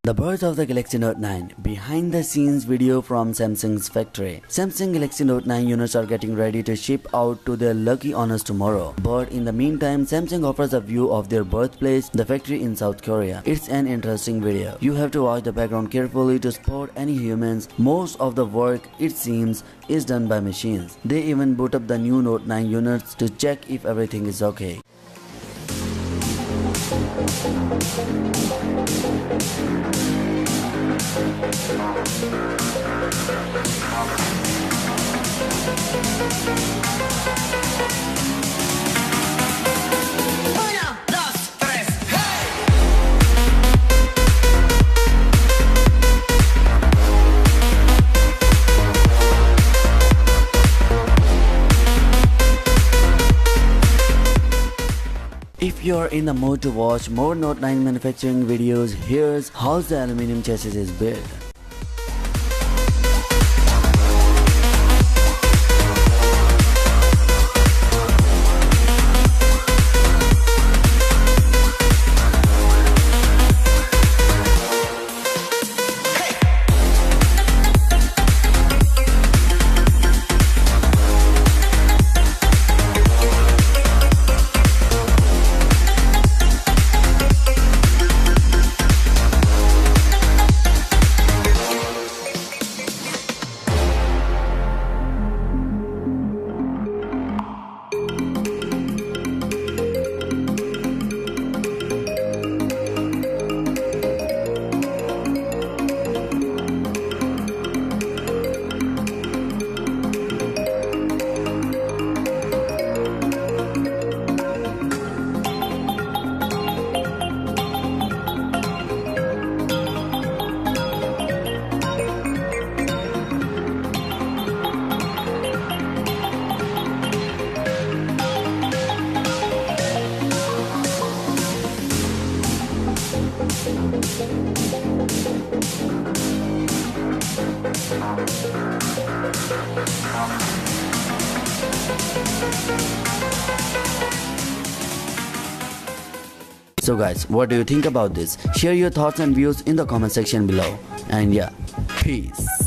The birth of the Galaxy Note 9. Behind the scenes video from Samsung's factory. Samsung Galaxy Note 9 units are getting ready to ship out to their lucky owners tomorrow. But in the meantime, Samsung offers a view of their birthplace, the factory in South Korea. It's an interesting video. You have to watch the background carefully to spot any humans. Most of the work, it seems, is done by machines. They even boot up the new Note 9 units to check if everything is okay. If you're in the mood to watch more Note 9 manufacturing videos, here's how the aluminum chassis is built. So guys, what do you think about this? Share your thoughts and views in the comment section below. And yeah, peace.